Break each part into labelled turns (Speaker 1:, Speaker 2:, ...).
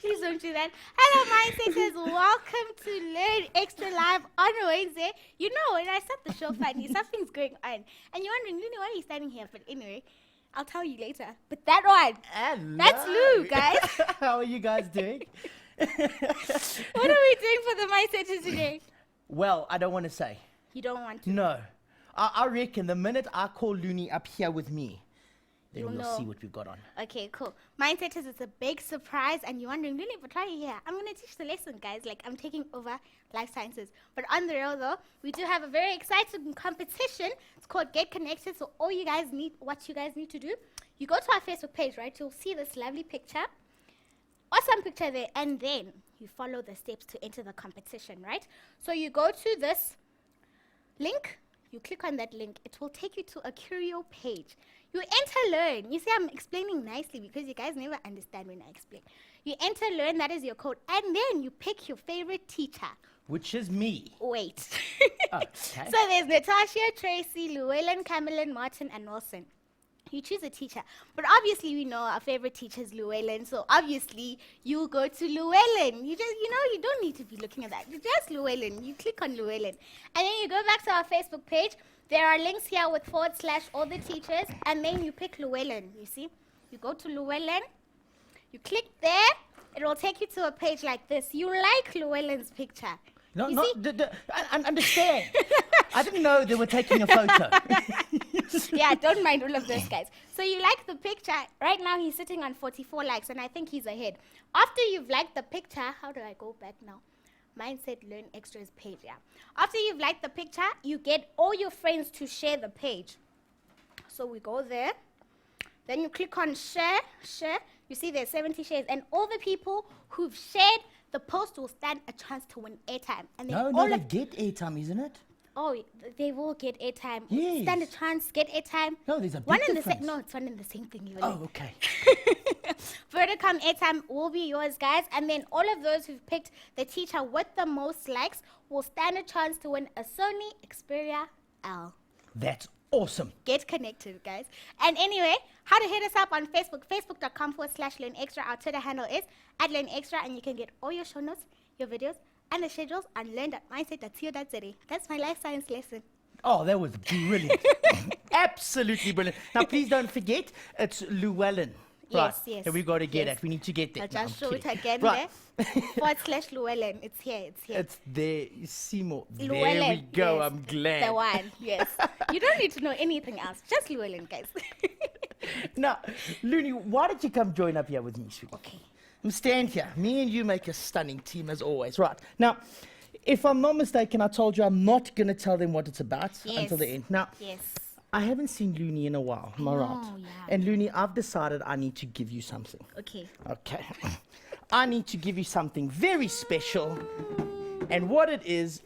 Speaker 1: Please don't do that. Hello, mindsetters. Welcome to Learn Extra Live on Wednesday. You know, when I start the show funny, something's going on. And you're wondering, Lulu, why are you standing here? But anyway, I'll tell you later. But that one,
Speaker 2: Hello.
Speaker 1: that's Lou, guys.
Speaker 2: How are you guys doing?
Speaker 1: What are we doing for the mindsetters today?
Speaker 2: Well, I don't want to say.
Speaker 1: You don't want to.
Speaker 2: No. I reckon the minute I call Looney up here with me, then
Speaker 1: You'll
Speaker 2: we'll
Speaker 1: know.
Speaker 2: see what we've got on.
Speaker 1: Okay, cool. Mindsetters, it's a big surprise, and you're wondering, Lily, but why are you here? I'm going to teach the lesson, guys. Like, I'm taking over life sciences. But on the real, though, we do have a very exciting competition. It's called Get Connected. So what you guys need to do, you go to our Facebook page, right? You'll see this lovely picture, awesome picture there, and then you follow the steps to enter the competition, right? So you go to this link. You click on that link. It will take you to a curio page. You enter learn. You see, I'm explaining nicely because you guys never understand when I explain. You enter learn, that is your code. And then you pick your favorite teacher.
Speaker 2: Which is me.
Speaker 1: Wait.
Speaker 2: Okay.
Speaker 1: So there's Natasha, Tracy, Llewellyn, Cameron, Martin, and Wilson. You choose a teacher. But obviously, we know our favorite teacher is Llewellyn. So obviously, you go to Llewellyn. You don't need to be looking at that. You just Llewellyn. You click on Llewellyn. And then you go back to our Facebook page. There are links here with / all the teachers. And then you pick Llewellyn. You see? You go to Llewellyn. You click there. It will take you to a page like this. You like Llewellyn's picture.
Speaker 2: No,
Speaker 1: You
Speaker 2: no,
Speaker 1: see?
Speaker 2: I understand. I didn't know they were taking a photo.
Speaker 1: Yeah, don't mind all of those guys. So you like the picture. Right now he's sitting on 44 likes, and I think he's ahead. After you've liked the picture, how do I go back now? Mindset Learn Extras page, yeah. After you've liked the picture, you get all your friends to share the page. So we go there. Then you click on share. You see there's 70 shares, and all the people who've shared the post will stand a chance to win airtime. And then
Speaker 2: No, they get airtime, isn't it?
Speaker 1: Oh, they will get airtime.
Speaker 2: Yes.
Speaker 1: Stand a chance, get airtime.
Speaker 2: No, there's a big
Speaker 1: one in the
Speaker 2: difference.
Speaker 1: No, it's one in the same thing.
Speaker 2: Oh, okay.
Speaker 1: Verticum airtime will be yours, guys. And then all of those who've picked the teacher with the most likes will stand a chance to win a Sony Xperia L.
Speaker 2: That's awesome.
Speaker 1: Get connected, guys. And anyway, how to hit us up on Facebook, facebook.com/LearnExtra. Our Twitter handle is @LearnExtra, and you can get all your show notes, your videos, and the schedules on learn.mindset.co.za. That's my life science lesson.
Speaker 2: Oh, that was brilliant. Absolutely brilliant. Now, please don't forget, it's Llewellyn. Right.
Speaker 1: Yes.
Speaker 2: And we've got to get
Speaker 1: Yes.
Speaker 2: it. We need to get there.
Speaker 1: I'll
Speaker 2: No,
Speaker 1: just
Speaker 2: I'm
Speaker 1: show it
Speaker 2: kidding.
Speaker 1: again
Speaker 2: Right.
Speaker 1: there. /Llewellyn. It's here.
Speaker 2: It's there. Seymour. There
Speaker 1: Llewellyn.
Speaker 2: we go.
Speaker 1: Yes.
Speaker 2: I'm glad.
Speaker 1: The one, yes. You don't need to know anything else. Just Llewellyn, guys.
Speaker 2: Now, Looney, why did you come join up here with me, sweetie?
Speaker 1: Okay.
Speaker 2: Stand here. Me and you make a stunning team as always. Right. Now, if I'm not mistaken, I told you I'm not going to tell them what it's about until the end. Now,
Speaker 1: Yes.
Speaker 2: I haven't seen Looney in a while. Am I right?
Speaker 1: yeah.
Speaker 2: And Looney, I've decided I need to give you something.
Speaker 1: Okay.
Speaker 2: Okay. I need to give you something very special. And what it is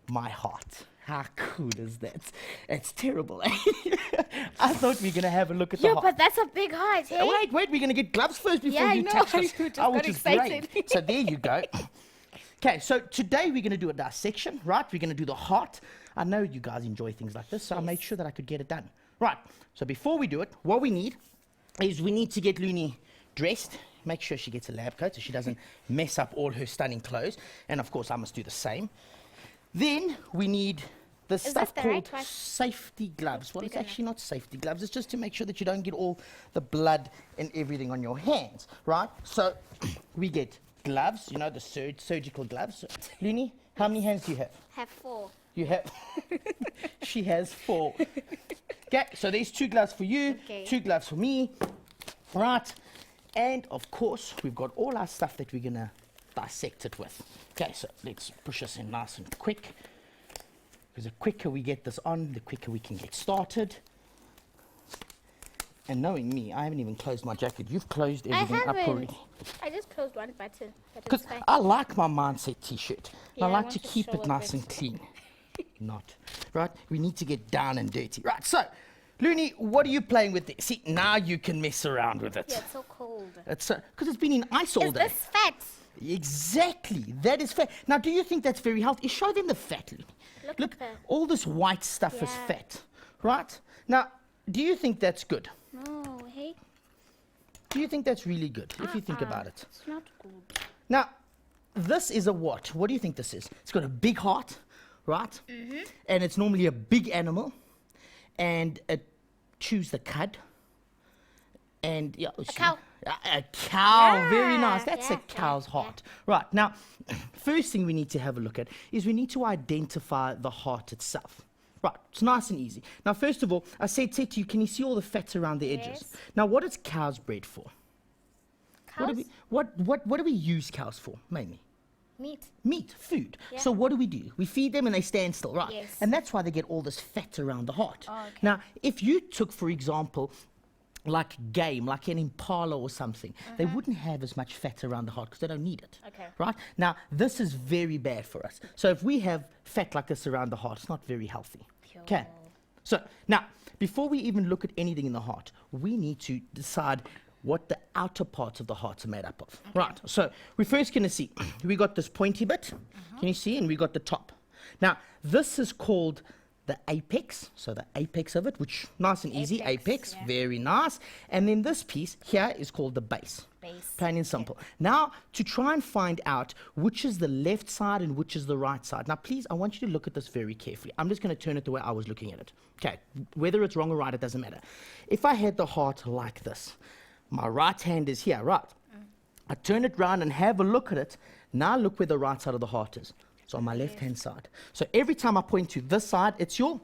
Speaker 2: my heart. How cool is that? It's terrible, eh? I thought we were going to have a look at the
Speaker 1: Yeah,
Speaker 2: heart.
Speaker 1: but that's a big heart, eh?
Speaker 2: Wait, we're going to get gloves first before
Speaker 1: Yeah, I
Speaker 2: you
Speaker 1: know.
Speaker 2: touch this.
Speaker 1: I just got
Speaker 2: which is
Speaker 1: excited.
Speaker 2: great. So there you go. Okay, so today we're going to do a dissection, right? We're going to do the heart. I know you guys enjoy things like this, so I made sure that I could get it done. Right, so before we do it, what we need is we need to get Looney dressed. Make sure she gets a lab coat so she doesn't mess up all her stunning clothes. And of course, I must do the same. Then we need this
Speaker 1: Is
Speaker 2: stuff
Speaker 1: this the right
Speaker 2: called
Speaker 1: one?
Speaker 2: safety gloves. Well, it's
Speaker 1: Big enough.
Speaker 2: actually not safety gloves. It's just to make sure that you don't get all the blood and everything on your hands, right? So we get gloves, you know, the surgical gloves. Looney, how many hands do you have?
Speaker 1: Have 4.
Speaker 2: You have. She has 4. Okay, so there's 2 gloves for you,
Speaker 1: Okay.
Speaker 2: 2 gloves for me, right? And of course, we've got all our stuff that we're gonna dissect it with. Okay, so let's push this in nice and quick. Because the quicker we get this on, the quicker we can get started. And knowing me, I haven't even closed my jacket. You've closed
Speaker 1: I
Speaker 2: everything up
Speaker 1: haven't.
Speaker 2: already.
Speaker 1: I just closed one button. But
Speaker 2: Because
Speaker 1: it's fine.
Speaker 2: I like my mindset t-shirt.
Speaker 1: Yeah,
Speaker 2: I
Speaker 1: I
Speaker 2: like
Speaker 1: want
Speaker 2: to
Speaker 1: to
Speaker 2: keep
Speaker 1: show
Speaker 2: it
Speaker 1: a
Speaker 2: nice
Speaker 1: bit.
Speaker 2: and clean. Not. Right? We need to get down and dirty. Right, so, Looney, what are you playing with there? See, now you can mess around with it.
Speaker 1: Yeah, it's so cold.
Speaker 2: It's because it's been in ice all
Speaker 1: Is
Speaker 2: day.
Speaker 1: this fat?
Speaker 2: Exactly. That is fat. Now, do you think that's very healthy? Show them the fat, Looney.
Speaker 1: Look at that.
Speaker 2: all this white stuff is
Speaker 1: Yeah.
Speaker 2: fat. Right? Now, do you think that's good?
Speaker 1: No, hey.
Speaker 2: Do you think that's really good, if you think about it?
Speaker 1: It's not good.
Speaker 2: Now, this is a what? What do you think this is? It's got a big heart, right? And it's normally a big animal, and it chews the cud. And yeah, a
Speaker 1: cow.
Speaker 2: A cow,
Speaker 1: Yeah,
Speaker 2: very nice. That's a
Speaker 1: yeah,
Speaker 2: cow's
Speaker 1: yeah.
Speaker 2: heart. Right, now, first thing we need to have a look at is we need to identify the heart itself. Right, it's nice and easy. Now, first of all, I said to you, can you see all the fats around the edges?
Speaker 1: Yes.
Speaker 2: Now, what is cow's bred for?
Speaker 1: Cows?
Speaker 2: What do we use cows for, mainly?
Speaker 1: Meat.
Speaker 2: Meat, food.
Speaker 1: Yeah.
Speaker 2: So what do? We feed them and they stand still, right?
Speaker 1: Yes.
Speaker 2: And that's why they get all this fat around the heart.
Speaker 1: Oh, okay.
Speaker 2: Now, if you took, for example, like game, like an impala or something, they wouldn't have as much fat around the heart because they don't need it.
Speaker 1: Okay.
Speaker 2: Right? Now, this is very bad for us. So if we have fat like this around the heart, it's not very healthy. Okay. So now, before we even look at anything in the heart, we need to decide what the outer parts of the heart are made up of. Right. So we're first going to see, we got this pointy bit. Can you see? And we got the top. Now, this is called the apex, so the apex of it, which nice and easy, apex,
Speaker 1: yeah.
Speaker 2: very nice. And then this piece here is called the base.
Speaker 1: Base.
Speaker 2: Plain and simple. Now, to try and find out which is the left side and which is the right side. Now, please, I want you to look at this very carefully. I'm just going to turn it the way I was looking at it. Okay, whether it's wrong or right, it doesn't matter. If I had the heart like this, my right hand is here, right? I turn it round and have a look at it. Now look where the right side of the heart is. It's on my left-hand side. So every time I point to this side, it's your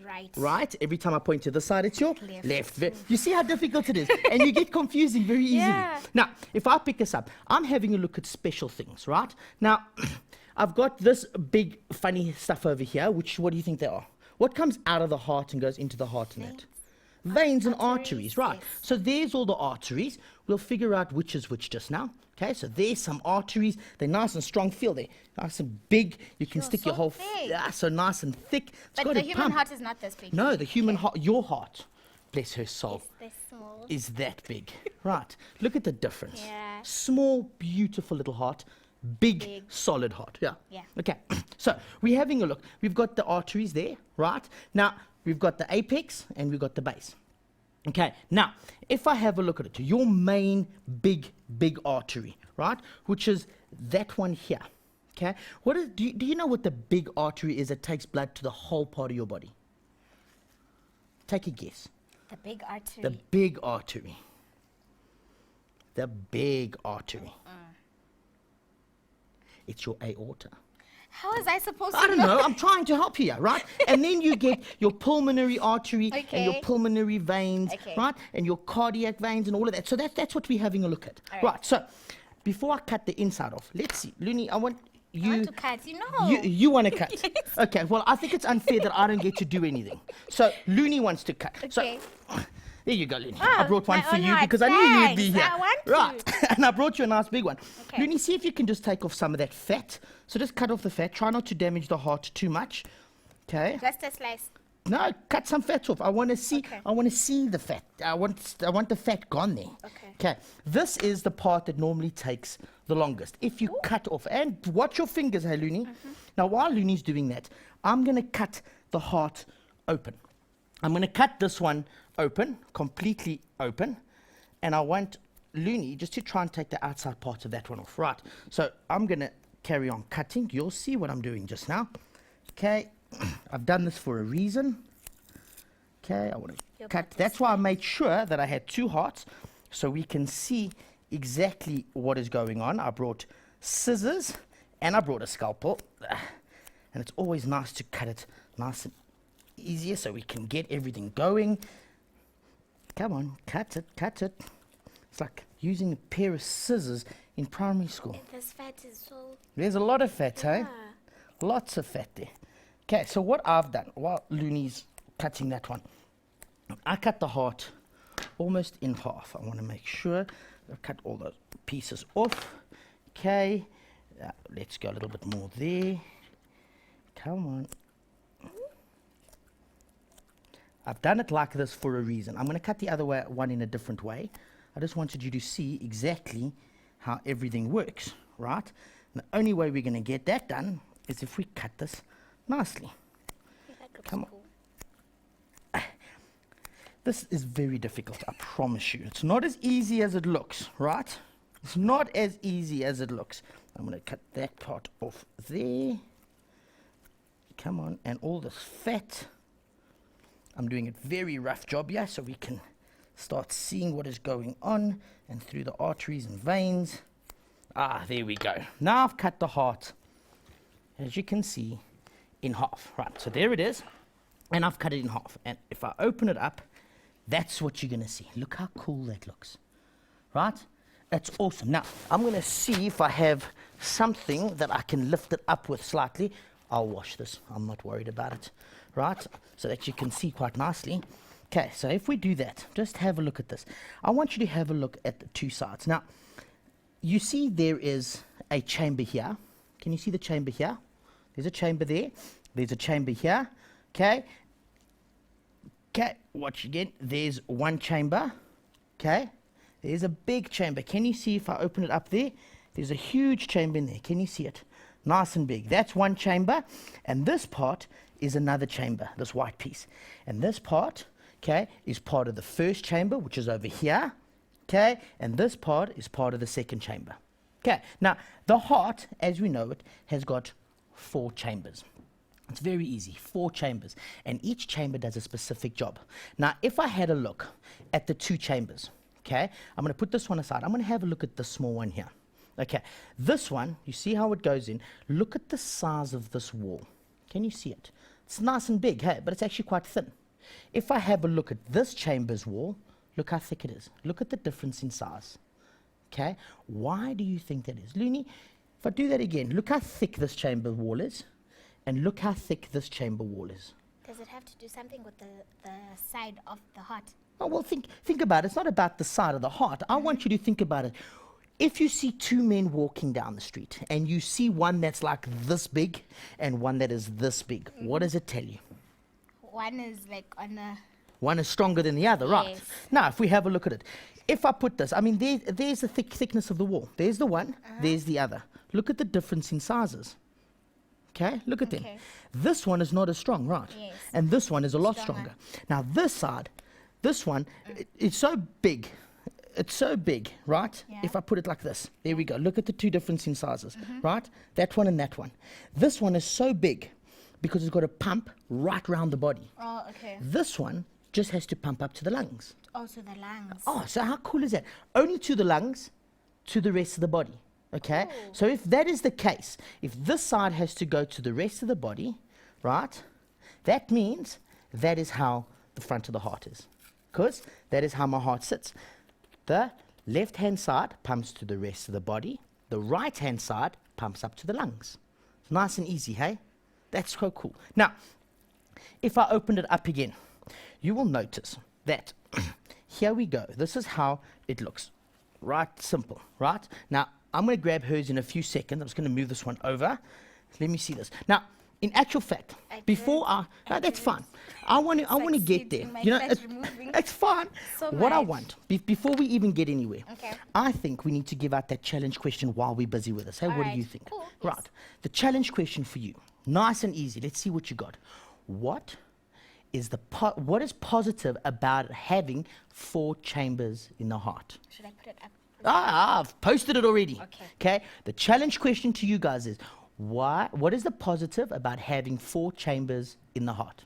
Speaker 1: Right.
Speaker 2: right. Every time I point to this side, it's your
Speaker 1: Left.
Speaker 2: You see how difficult it is? And you get confusing very easily.
Speaker 1: Yeah.
Speaker 2: Now, if I pick this up, I'm having a look at special things, right? Now, I've got this big funny stuff over here, which, what do you think they are? What comes out of the heart and goes into the heart in it? Veins and arteries, right?
Speaker 1: yes.
Speaker 2: So there's all the arteries. We'll figure out which is which just now. Okay, so there's some arteries. They're nice and strong. Feel they nice and big. You can stick your
Speaker 1: so
Speaker 2: whole
Speaker 1: thick.
Speaker 2: yeah, so nice and thick. It's
Speaker 1: But
Speaker 2: got
Speaker 1: the
Speaker 2: a
Speaker 1: human
Speaker 2: pump.
Speaker 1: heart is not this big.
Speaker 2: No, the human heart, your heart, bless her soul,
Speaker 1: This small.
Speaker 2: is that big. Right. Look at the difference.
Speaker 1: Yeah.
Speaker 2: Small, beautiful little heart, big,
Speaker 1: Big.
Speaker 2: solid heart. Yeah.
Speaker 1: Yeah.
Speaker 2: Okay. So we're having a look. We've got the arteries there, right? Now, we've got the apex and we've got the base. Okay, now, if I have a look at it, your main big artery, right, which is that one here, okay? What is, do you know what the big artery is that takes blood to the whole part of your body? Take a guess.
Speaker 1: The big artery.
Speaker 2: The big artery. The big artery. It's your aorta.
Speaker 1: How is I supposed to
Speaker 2: I don't know. I'm trying to help you, right? And then you get your pulmonary artery and your
Speaker 1: Okay.
Speaker 2: pulmonary veins,
Speaker 1: Okay.
Speaker 2: right? And your cardiac veins and all of that. So that's what we're having a look at.
Speaker 1: All right.
Speaker 2: Right. So before I cut the inside off, let's see. Looney, I want
Speaker 1: I
Speaker 2: you.
Speaker 1: want to cut. You know.
Speaker 2: You want to cut?
Speaker 1: Yes.
Speaker 2: Okay. Well, I think it's unfair that I don't get to do anything. So Looney wants to cut.
Speaker 1: Okay.
Speaker 2: So there you go, Looney. I
Speaker 1: Oh,
Speaker 2: brought one
Speaker 1: my
Speaker 2: for
Speaker 1: own
Speaker 2: you
Speaker 1: heart.
Speaker 2: because I knew you'd be
Speaker 1: Thanks.
Speaker 2: here.
Speaker 1: I want to.
Speaker 2: Right. And I brought you a nice big one.
Speaker 1: Okay.
Speaker 2: Looney, see if you can just take off some of that fat. So just cut off the fat. Try not to damage the heart too much. Okay.
Speaker 1: Just a slice.
Speaker 2: No, cut some fat off. I want to see.
Speaker 1: Okay.
Speaker 2: I want to see the fat. I want the fat gone there.
Speaker 1: Okay.
Speaker 2: Okay. This is the part that normally takes the longest. If you cut off, and watch your fingers, hey Looney. Now, while Looney's doing that, I'm going to cut the heart open. I'm going to cut this one open, completely open, and I want Looney just to try and take the outside part of that one off. Right. So I'm going to carry on cutting. You'll see what I'm doing just now. Okay. I've done this for a reason. Okay, I want to
Speaker 1: Your
Speaker 2: cut.
Speaker 1: butt is
Speaker 2: That's why I made sure that I had two hearts so we can see exactly what is going on. I brought scissors and I brought a scalpel. And it's always nice to cut it nice and easier so we can get everything going. Come on, cut it, cut it. It's like using a pair of scissors in primary school.
Speaker 1: And this fat is so.
Speaker 2: There's a lot of fat, hey?
Speaker 1: Yeah.
Speaker 2: Lots of fat there. Okay, so what I've done while Looney's cutting that one, I cut the heart almost in half. I want to make sure I cut all those pieces off. Okay, let's go a little bit more there. Come on. I've done it like this for a reason. I'm going to cut the other one in a different way. I just wanted you to see exactly how everything works, right? And the only way we're going to get that done is if we cut this nicely.
Speaker 1: Yeah, that looks
Speaker 2: Come on.
Speaker 1: cool.
Speaker 2: This is very difficult, I promise you. It's not as easy as it looks, right? It's not as easy as it looks. I'm going to cut that part off there. Come on, and all this fat. I'm doing a very rough job here so we can start seeing what is going on and through the arteries and veins. Ah, there we go. Now I've cut the heart, as you can see, in half. Right, so there it is, and I've cut it in half. And if I open it up, that's what you're going to see. Look how cool that looks, right? That's awesome. Now, I'm going to see if I have something that I can lift it up with slightly. I'll wash this. I'm not worried about it, right? So that you can see quite nicely. Okay, so if we do that, just have a look at this. I want you to have a look at the two sides. Now, you see there is a chamber here. Can you see the chamber here? There's a chamber there. There's a chamber here. Okay. Okay, watch again. There's one chamber. Okay. There's a big chamber. Can you see if I open it up there? There's a huge chamber in there. Can you see it? Nice and big. That's one chamber. And this part is another chamber, this white piece. And this part, okay, is part of the first chamber, which is over here. Okay. And this part is part of the second chamber. Okay. Now, the heart, as we know it, has got 4 chambers. It's very easy, 4 chambers. And each chamber does a specific job. Now, if I had a look at the 2 chambers, okay, I'm going to put this one aside. I'm going to have a look at the small one here. Okay, this one, you see how it goes in? Look at the size of this wall. Can you see it? It's nice and big, hey, but it's actually quite thin. If I have a look at this chamber's wall, look how thick it is. Look at the difference in size. Okay, why do you think that is? Looney, if I do that again, look how thick this chamber wall is, and look how thick this chamber wall is.
Speaker 1: Does it have to do something with the side of the heart?
Speaker 2: Oh, well, think about it. It's not about the side of the heart. I want you to think about it. If you see 2 men walking down the street and you see one that's like this big and one that is this big, what does it tell you?
Speaker 1: One is like on a...
Speaker 2: One is stronger than the other, right?
Speaker 1: Yes.
Speaker 2: Now, if we have a look at it, if I put this, I mean, there's the thickness of the wall. There's the one, there's the other. Look at the difference in sizes. Okay, look at them. This one is not as strong, right?
Speaker 1: Yes.
Speaker 2: And this one is a lot stronger. Now, this side, this one, it's so big. It's so big, right?
Speaker 1: Yeah.
Speaker 2: If I put it like this, there we go. Look at the 2 difference in sizes, right? That one and that one. This one is so big because it's got a pump right round the body.
Speaker 1: Oh, okay.
Speaker 2: This one just has to pump up to the lungs.
Speaker 1: Also the lungs.
Speaker 2: Oh, so how cool is that? Only to the lungs, to the rest of the body. Okay?
Speaker 1: Cool.
Speaker 2: So if that is the case, if this side has to go to the rest of the body, right? That means that is how the front of the heart is. Because that is how my heart sits. The left-hand side pumps to the rest of the body. The right-hand side pumps up to the lungs. It's nice and easy, hey? That's so cool. Now, if I open it up again, you will notice that here we go. This is how it looks. Right, simple, right? Now, I'm going to grab hers in a few seconds. I'm just going to move this one over. Let me see this. Now, in actual fact, before I no, that's fine. I want to get there. You know, it's fine.
Speaker 1: So
Speaker 2: what I
Speaker 1: much.
Speaker 2: want before we even get anywhere,
Speaker 1: Okay.
Speaker 2: I think we need to give out that challenge question while we're busy with this. Hey, what do
Speaker 1: Alright,
Speaker 2: you think?
Speaker 1: cool,
Speaker 2: Right.
Speaker 1: yes.
Speaker 2: The challenge question for you, nice and easy. Let's see what you got. What is what is positive about having 4 chambers in the heart?
Speaker 1: Should I put it up?
Speaker 2: I've posted it already.
Speaker 1: Okay.
Speaker 2: Okay. The challenge question to you guys is what is the positive about having 4 chambers in the heart?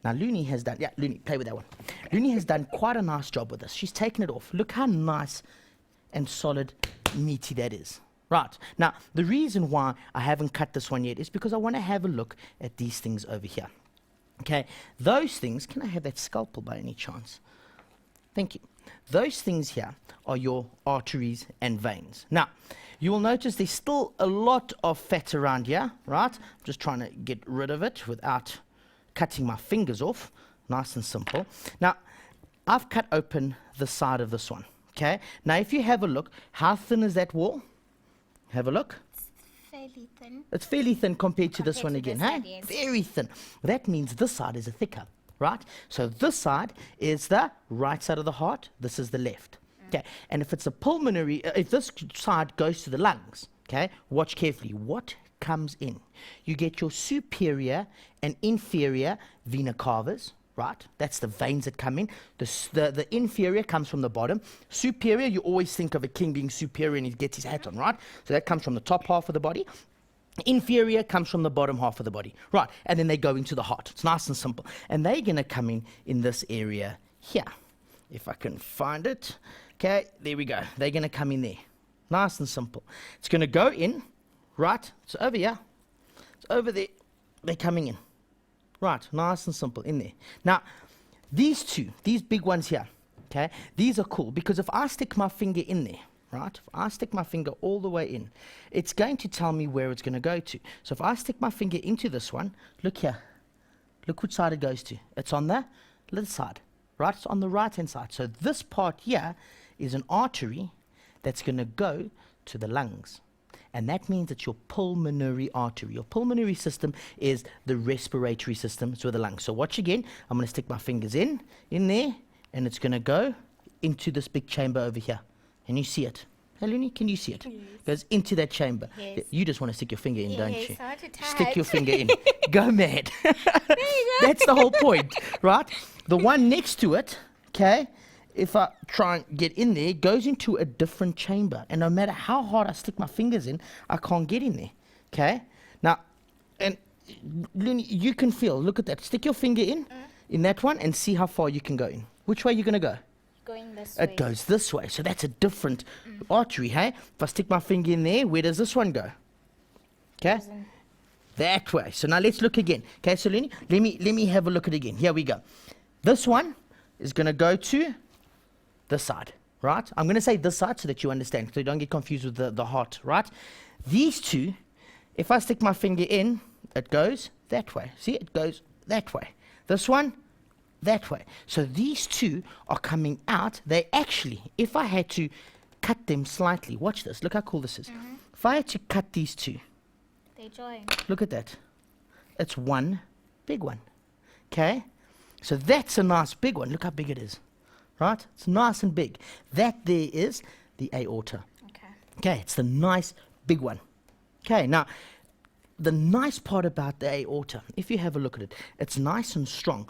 Speaker 2: Now, Looney has done, Looney, play with that one. Looney has done quite a nice job with this. She's taken it off. Look how nice and solid, meaty that is. Right. Now, the reason why I haven't cut this one yet is because I want to have a look at these things over here. Okay. Those things, can I have that scalpel by any chance? Thank you. Those things here are your arteries and veins. Now, you will notice there's still a lot of fat around here, right? I'm just trying to get rid of it without cutting my fingers off. Nice and simple. Now, I've cut open the side of this one, okay? Now, if you have a look, how thin is that wall? Have a look.
Speaker 1: Fairly thin.
Speaker 2: It's fairly thin compared to this
Speaker 1: Compared
Speaker 2: one
Speaker 1: to
Speaker 2: again,
Speaker 1: this
Speaker 2: hey?
Speaker 1: side, yes.
Speaker 2: Very thin. That means this side is a thicker, right? So this side is the right side of the heart. This is the left. Okay, and if it's a pulmonary, if this side goes to the lungs, okay, watch carefully. What comes in? You get your superior and inferior vena cavas, right? That's the veins that come in. The inferior comes from the bottom. Superior, you always think of a king being superior and he gets his hat on, right? So that comes from the top half of the body. Inferior comes from the bottom half of the body, right? And then they go into the heart. It's nice and simple. And they're going to come in this area here. If I can find it. Okay, there we go. They're going to come in there. Nice and simple. It's going to go in, right? It's over here. It's over there. They're coming in. Right, nice and simple, in there. Now, these two, these big ones here, okay, these are cool because if I stick my finger in there, right, if I stick my finger all the way in, it's going to tell me where it's going to go to. So if I stick my finger into this one, look here, look which side it goes to. It's on the left side, right? It's on the right-hand side. So this part here is an artery that's going to go to the lungs. And that means it's your pulmonary artery. Your pulmonary system is the respiratory system, so the lungs. So watch again. I'm going to stick my fingers in there, and it's going to go into this big chamber over here. Can you see it? Helene, can you see it? Yes. It goes into that chamber.
Speaker 1: Yes.
Speaker 2: You just want to stick your finger in, don't you?
Speaker 1: Hard to touch.
Speaker 2: Stick your finger in. Go mad.
Speaker 1: There you go.
Speaker 2: That's the whole point, right? The one next to it, okay, if I try and get in there, it goes into a different chamber. And no matter how hard I stick my fingers in, I can't get in there. Okay? Now, and Luni, you can feel, look at that. Stick your finger in that one and see how far you can go in. Which way are you going to go?
Speaker 1: Going this way.
Speaker 2: It goes this way. So that's a different artery, hey? If I stick my finger in there, where does this one go? Okay? That way. So now let's look again. Okay, so Luni, let me have a look at it again. Here we go. This one is going to go to this side, right? I'm going to say this side so that you understand, so you don't get confused with the heart, right? These two, if I stick my finger in, it goes that way. See, it goes that way. This one, that way. So these two are coming out. They actually, if I had to cut them slightly, watch this. Look how cool this is. If I had to cut these two,
Speaker 1: They join.
Speaker 2: look at that. It's one big one. Okay? So that's a nice big one. Look how big it is. Right? It's nice and big. That there is the aorta.
Speaker 1: Okay.
Speaker 2: Okay, it's the nice big one. Okay, now, the nice part about the aorta, if you have a look at it, it's nice and strong.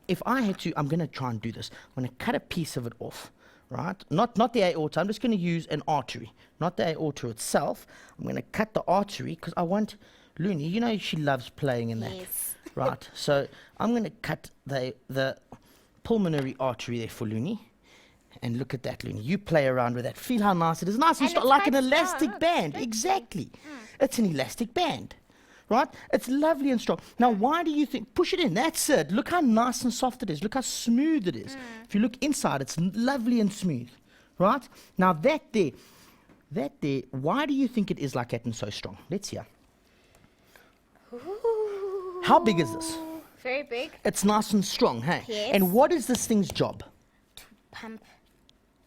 Speaker 2: If I had to, I'm going to try and do this. I'm going to cut a piece of it off, right? Not the aorta. I'm just going to use an artery, not the aorta itself. I'm going to cut the artery because I want Luni, you know she loves playing in that.
Speaker 1: Yes.
Speaker 2: Right, so I'm going to cut the pulmonary artery there for Luni. And look at that, Luni. You play around with that. Feel how nice it is. Nice and
Speaker 1: And
Speaker 2: strong,
Speaker 1: it's
Speaker 2: like an
Speaker 1: quite
Speaker 2: elastic
Speaker 1: strong.
Speaker 2: band.
Speaker 1: It's
Speaker 2: Exactly. It's an elastic band. Right? It's lovely and strong. Now, why do you think? Push it in. That's it. Look how nice and soft it is. Look how smooth it is. If you look inside, it's lovely and smooth. Right? Now, that there, why do you think it is like that and so strong? Let's hear.
Speaker 1: Ooh.
Speaker 2: How big is this?
Speaker 1: Very big.
Speaker 2: It's nice and strong, hey?
Speaker 1: Yes.
Speaker 2: And what is this thing's job?
Speaker 1: To pump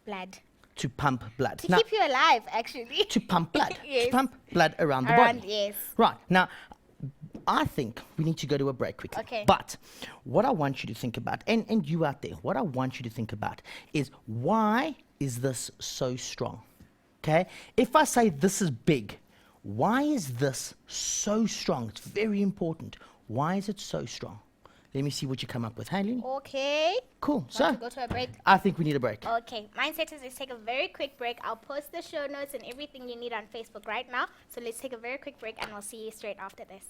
Speaker 1: blood.
Speaker 2: To pump blood.
Speaker 1: To keep you alive, actually.
Speaker 2: To pump blood.
Speaker 1: Yes.
Speaker 2: To pump blood around the
Speaker 1: Around,
Speaker 2: body.
Speaker 1: yes.
Speaker 2: Right. Now, I think we need to go to a break quickly.
Speaker 1: Okay.
Speaker 2: But what I want you to think about, and you out there, what I want you to think about is why is this so strong? Okay? If I say this is big, why is this so strong? It's very important. Why is it so strong? Let me see what you come up with. Hey, Lynn?
Speaker 1: Okay.
Speaker 2: Cool.
Speaker 1: Want
Speaker 2: So,
Speaker 1: to go to a break?
Speaker 2: I think we need a break.
Speaker 1: Okay, mindset is let's take a very quick break. I'll post the show notes and everything you need on Facebook right now. So let's take a very quick break and we'll see you straight after this.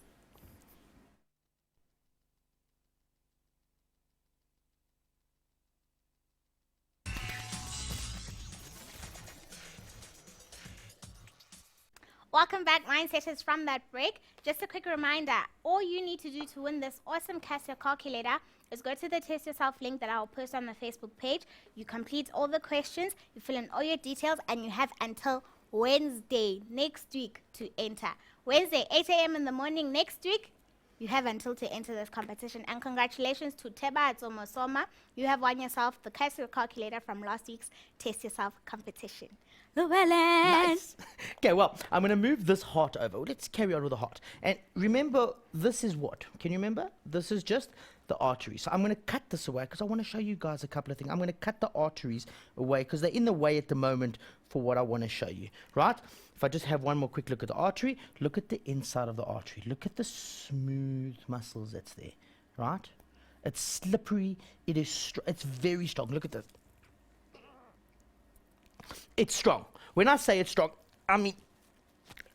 Speaker 1: Welcome back, Mindsetters, from that break. Just a quick reminder, all you need to do to win this awesome Casio calculator is go to the Test Yourself link that I'll post on the Facebook page. You complete all the questions, you fill in all your details, and you have until Wednesday next week to enter. Wednesday, 8 a.m. in the morning next week, you have until to enter this competition. And congratulations to Teba Atsomosoma. You have won yourself the Casio calculator from last week's Test Yourself competition.
Speaker 2: Nice. Okay, well, I'm going to move this heart over. Let's carry on with the heart. And remember, this is what? Can you remember? This is just the arteries. So I'm going to cut this away because I want to show you guys a couple of things. I'm going to cut the arteries away because they're in the way at the moment for what I want to show you, right? If I just have one more quick look at the artery, look at the inside of the artery. Look at the smooth muscles that's there, right? It's slippery. It is. It's very strong. Look at this. It's strong. When I say it's strong, I mean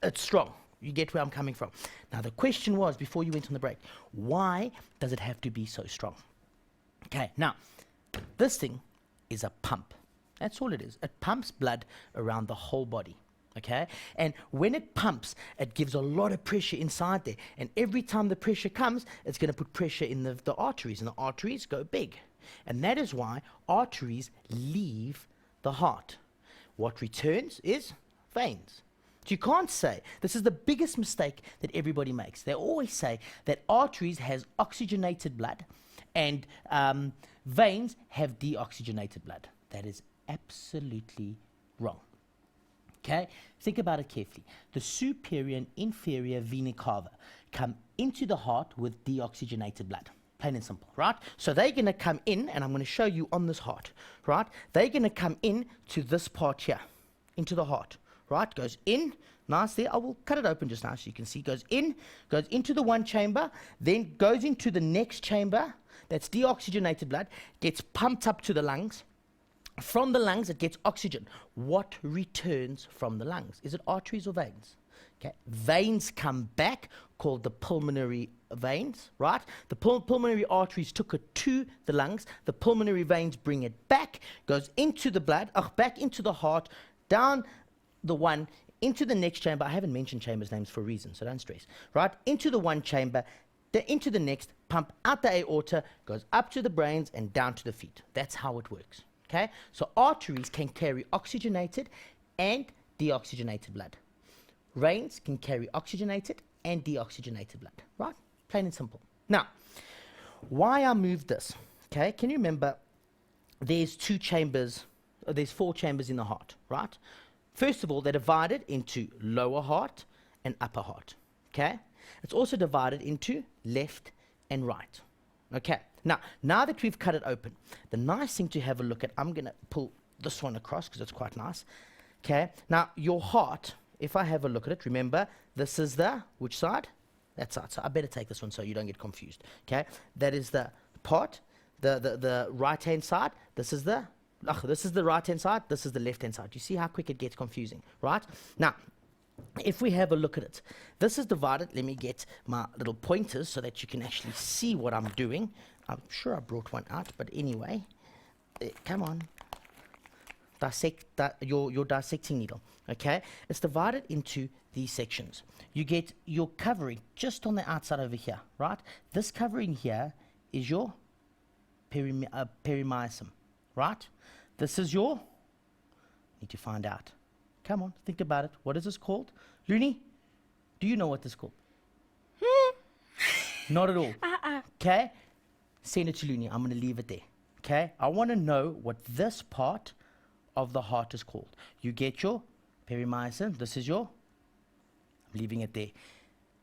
Speaker 2: it's strong. You get where I'm coming from. Now the question was, before you went on the break, why does it have to be so strong? Okay, now this thing is a pump. That's all it is. It pumps blood around the whole body. Okay, and when it pumps, it gives a lot of pressure inside there. And every time the pressure comes, it's going to put pressure in the arteries, and the arteries go big. And that is why arteries leave the heart. What returns is veins. So you can't say, this is the biggest mistake that everybody makes. They always say that arteries has oxygenated blood and veins have deoxygenated blood. That is absolutely wrong. Okay, think about it carefully. The superior and inferior vena cava come into the heart with deoxygenated blood. Plain and simple, right? So they're going to come in, and I'm going to show you on this heart, right? They're going to come in to this part here, into the heart, right? Goes in, nice there. I will cut it open just now so you can see. Goes in, goes into the one chamber, then goes into the next chamber. That's deoxygenated blood, gets pumped up to the lungs. From the lungs, it gets oxygen. What returns from the lungs? Is it arteries or veins? Okay, veins come back, called the pulmonary veins, right? The pulmonary arteries took it to the lungs. The pulmonary veins bring it back, goes into the blood, back into the heart, down the one, into the next chamber. I haven't mentioned chambers' names for a reason, so don't stress, right? Into the one chamber, into the next, pump out the aorta, goes up to the brains and down to the feet. That's how it works. Okay, so arteries can carry oxygenated and deoxygenated blood. Veins can carry oxygenated and deoxygenated blood, right? Plain and simple. Now, why I moved this, okay, can you remember there's two chambers, there's four chambers in the heart, right? First of all, they're divided into lower heart and upper heart, okay? It's also divided into left and right, okay? Now that we've cut it open, the nice thing to have a look at, I'm going to pull this one across because it's quite nice. Okay, now your heart, if I have a look at it, remember, this is the, which side? That side. So I better take this one so you don't get confused. Okay, that is the part, the right-hand side. This is the right-hand side. This is the left-hand side. You see how quick it gets confusing, right? Now, if we have a look at it, this is divided. Let me get my little pointers so that you can actually see what I'm doing. I'm sure I brought one out, but anyway, come on, dissect your dissecting needle, okay? It's divided into these sections. You get your covering just on the outside over here, right? This covering here is your perimysium, right? This is your, need to find out. Come on, think about it. What is this called? Looney, do you know what this is called? Not at all. Okay? Send it to Looney. I'm going to leave it there. Okay? I want to know what this part of the heart is called. You get your perimysium. This is your, I'm leaving it there.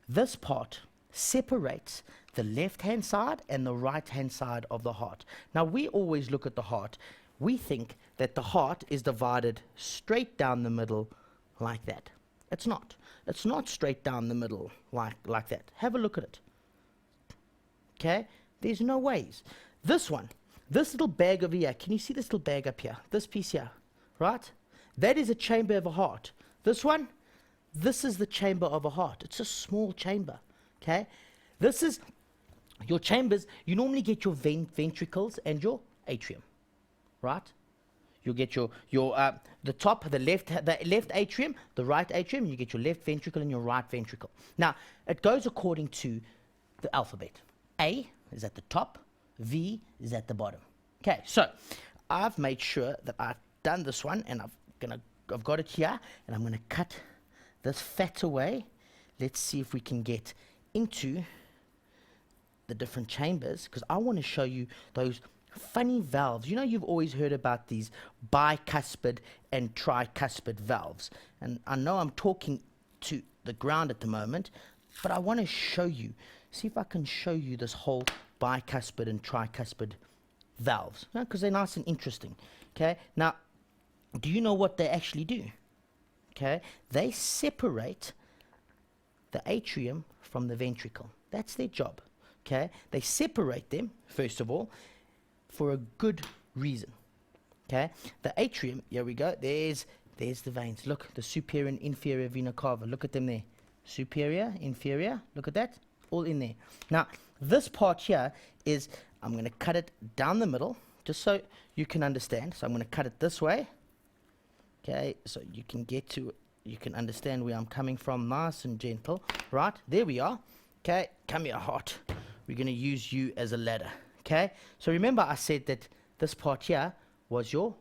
Speaker 2: This part separates the left-hand side and the right-hand side of the heart. Now, we always look at the heart. We think that the heart is divided straight down the middle like that. It's not. It's not straight down the middle like that. Have a look at it. Okay? There's no ways. This one, this little bag over here, can you see this little bag up here? This piece here, right? That is a chamber of a heart. This one, this is the chamber of a heart. It's a small chamber, okay? This is your chambers. You normally get your ventricles and your atrium, right? You'll get the top, the left atrium, the right atrium. You get your left ventricle and your right ventricle. Now, it goes according to the alphabet. A is at the top, V is at the bottom. Okay, so I've made sure that I've done this one, and I've got it here, and I'm gonna cut this fat away. Let's see if we can get into the different chambers, because I want to show you those funny valves. You know, you've always heard about these bicuspid and tricuspid valves, and I know I'm talking to the ground at the moment, but I want to show you. See if I can show you this whole bicuspid and tricuspid valves, because they're nice and interesting. Okay, now, do you know what they actually do? Okay, they separate the atrium from the ventricle. That's their job. okay, they separate them, first of all, for a good reason. Okay, the atrium, here we go, there's the veins. Look, the superior and inferior vena cava. Look at them there. Superior, inferior, look at that, all in there. Now, this part here is, I'm going to cut it down the middle, just so you can understand. So I'm going to cut it this way, okay, so you can you can understand where I'm coming from, nice and gentle. Right, there we are. Okay, come here, heart. We're going to use you as a ladder. Okay, so remember I said that this part here was your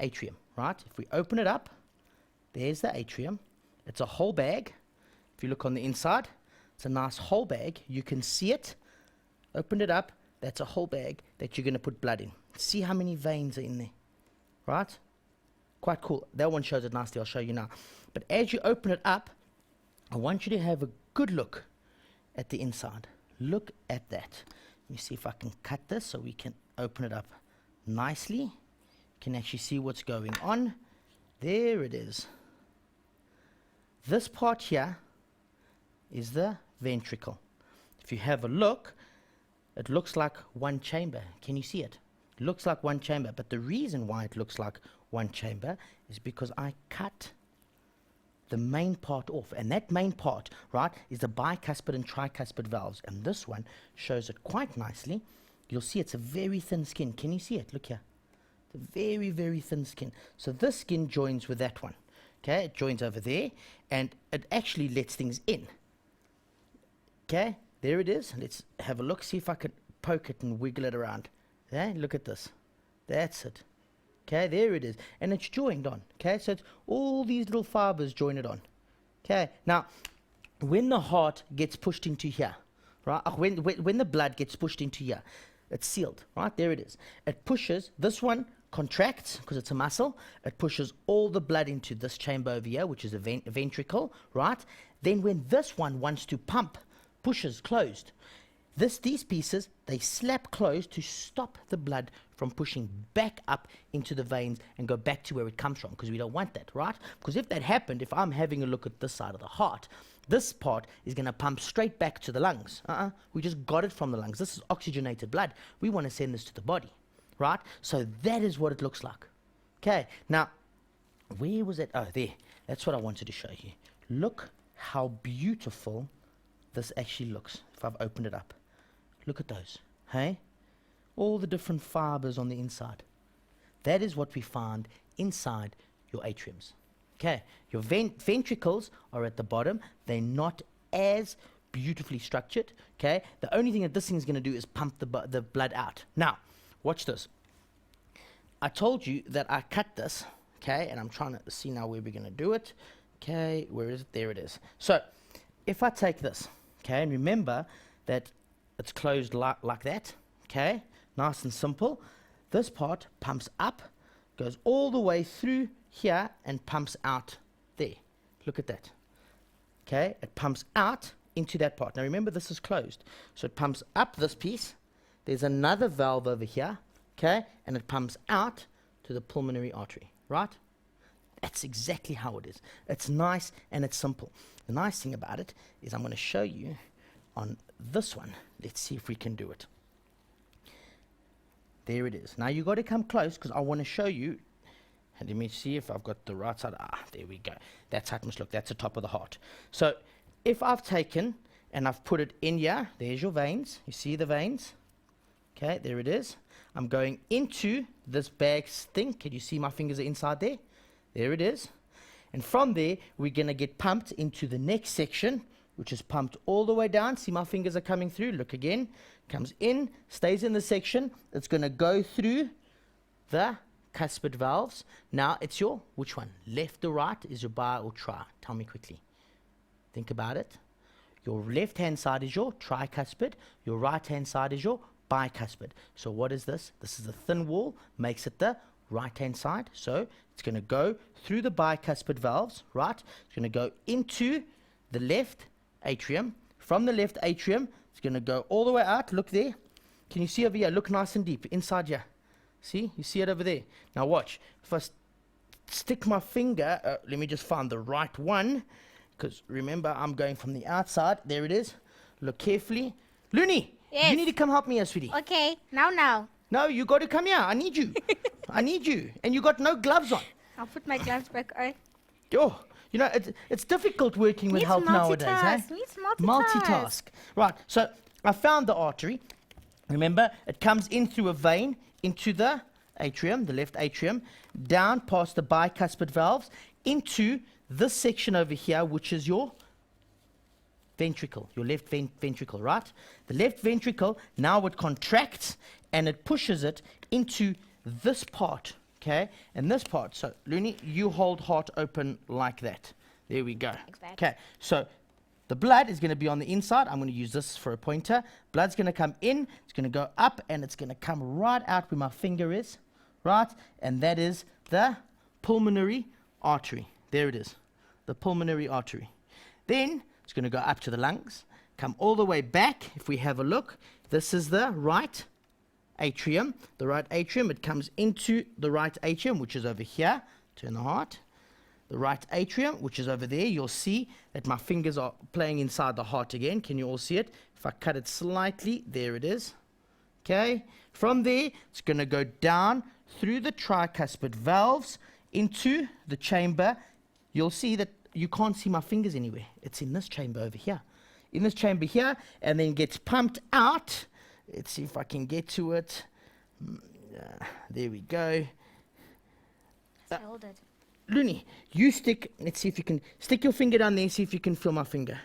Speaker 2: atrium, right? If we open it up, there's the atrium. It's a whole bag. If you look on the inside, it's a nice whole bag. You can see it. Open it up. That's a whole bag that you're going to put blood in. See how many veins are in there, right? Quite cool. That one shows it nicely. I'll show you now. But as you open it up, I want you to have a good look at the inside. Look at that. Let me see if I can cut this so we can open it up nicely. You can actually see what's going on. There it is. This part here is the ventricle. If you have a look, it looks like one chamber. Can you see it? It looks like one chamber, but the reason why it looks like one chamber is because I cut the main part off, and that main part, right, is the bicuspid and tricuspid valves, and this one shows it quite nicely. You'll see it's a very thin skin. Can you see it? Look here. It's a very, very thin skin. So this skin joins with that one. Okay, it joins over there, and it actually lets things in. Okay, there it is. Let's have a look, see if I could poke it and wiggle it around. Okay, look at this. That's it. Okay, there it is. And it's joined on. Okay, so it's all these little fibers joined on. Okay, now, when the heart gets pushed into here, right, when the blood gets pushed into here, it's sealed, right, there it is. It pushes, this one contracts, because it's a muscle, it pushes all the blood into this chamber over here, which is a ventricle, right? Then when this one wants to pump, pushes closed, these pieces, they slap closed to stop the blood from pushing back up into the veins and go back to where it comes from, because we don't want that, right? Because if that happened, if I'm having a look at this side of the heart, this part is going to pump straight back to the lungs. We just got it from the lungs. This is oxygenated blood. We want to send this to the body, right? So that is what it looks like. Okay, now, where was it? Oh, there. That's what I wanted to show you. Look how beautiful this actually looks if I've opened it up. Look at those, hey? All the different fibers on the inside. That is what we find inside your atriums. Okay, your ventricles are at the bottom. They're not as beautifully structured, okay? The only thing that this thing is going to do is pump the blood out. Now, watch this. I told you that I cut this, okay? And I'm trying to see now where we're going to do it. Okay, where is it? There it is. So, if I take this, okay, and remember that it's closed like that, okay? Nice and simple. This part pumps up, goes all the way through here and pumps out there. Look at that. Okay, it pumps out into that part. Now remember, this is closed. So it pumps up this piece. There's another valve over here, okay? And it pumps out to the pulmonary artery, right? That's exactly how it is. It's nice and it's simple. The nice thing about it is I'm going to show you on this one. Let's see if we can do it. There it is. Now you got to come close because I want to show you. And let me see if I've got the right side. There we go. That's how it must look. That's the top of the heart. So if I've taken and I've put it in here, there's your veins. You see the veins? Okay, there it is. I'm going into this bag thing. Can you see my fingers are inside there? There it is. And from there, we're going to get pumped into the next section, which is pumped all the way down. See my fingers are coming through. Look again. Comes in, stays in the section. It's going to go through the cuspid valves. Now it's your, which one? Left or right is your bi or tri? Tell me quickly. Think about it. Your left-hand side is your tricuspid. Your right-hand side is your bicuspid. So what is this? This is a thin wall, makes it the right-hand side. So it's going to go through the bicuspid valves, right? It's going to go into the left atrium. From the left atrium, it's going to go all the way out. Look there. Can you see over here? Look nice and deep inside here. See? You see it over there. Now watch. If I stick my finger, let me just find the right one, because remember, I'm going from the outside. There it is. Look carefully. Looney,
Speaker 1: Yes.
Speaker 2: you need to come help me here, sweetie.
Speaker 1: Okay, now.
Speaker 2: No, you got to come here. I need you. I need you. And you got no gloves on.
Speaker 1: I'll put my gloves back on.
Speaker 2: Oh, you know, it's difficult working with
Speaker 1: Need to
Speaker 2: help nowadays, eh?
Speaker 1: Need to multitask.
Speaker 2: Right, so I found the artery. Remember, it comes in through a vein into the atrium, the left atrium, down past the bicuspid valves, into this section over here, which is your ventricle, your left ventricle, right? The left ventricle, now it contracts and it pushes it into this part, okay? And this part, so Looney, you hold heart open like that. There we go.
Speaker 1: Exactly.
Speaker 2: Okay, so the blood is going to be on the inside. I'm going to use this for a pointer. Blood's going to come in, it's going to go up, and it's going to come right out where my finger is, right? And that is the pulmonary artery. There it is, the pulmonary artery. Then it's going to go up to the lungs, come all the way back. If we have a look, this is the right atrium. The right atrium, it comes into the right atrium, which is over here. Turn the heart. The right atrium, which is over there. You'll see that my fingers are playing inside the heart again. Can you all see it? If I cut it slightly, there it is. Okay. From there, it's going to go down through the tricuspid valves into the chamber. You'll see that you can't see my fingers anywhere. It's in this chamber over here. In this chamber here, and then gets pumped out. Let's see if I can get to it. There we go.
Speaker 1: Hold it.
Speaker 2: Looney, you stick, let's see if you can, stick your finger down there, see if you can feel my finger.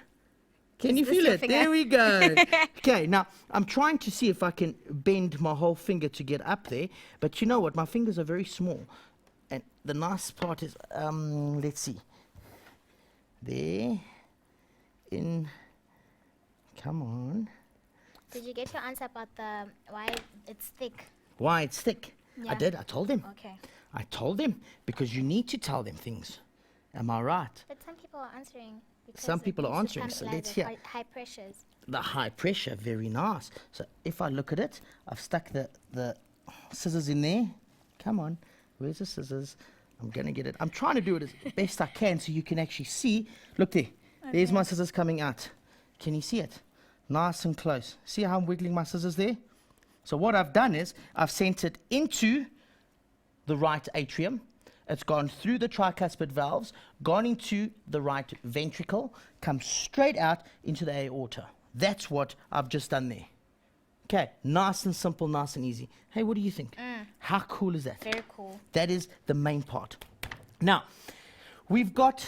Speaker 2: Can you feel it?
Speaker 1: finger?
Speaker 2: There we go. Okay, now, I'm trying to see if I can bend my whole finger to get up there, but you know what, my fingers are very small. And the nice part is, let's see. There. In. Come on.
Speaker 1: Did you get your answer about the why it's thick?
Speaker 2: Why it's thick?
Speaker 1: Yeah.
Speaker 2: I did, I told him.
Speaker 1: Okay.
Speaker 2: I told him, because you need to tell them things. Am I right?
Speaker 1: But some people are answering. because
Speaker 2: Some
Speaker 1: it
Speaker 2: people are
Speaker 1: needs to
Speaker 2: answering, so
Speaker 1: pump
Speaker 2: let's
Speaker 1: blood
Speaker 2: hear.
Speaker 1: at high pressures.
Speaker 2: The high pressure, very nice. So if I look at it, I've stuck the scissors in there. Come on, where's the scissors? I'm going to get it. I'm trying to do it as best I can so you can actually see. Look there. There's my scissors coming out. Can you see it? Nice and close. See how I'm wiggling my scissors there? So what I've done is I've sent it into the right atrium. It's gone through the tricuspid valves, gone into the right ventricle, come straight out into the aorta. That's what I've just done there. Okay, nice and simple, nice and easy. Hey, what do you think? How cool is that?
Speaker 1: Very cool.
Speaker 2: That is the main part. Now, we've got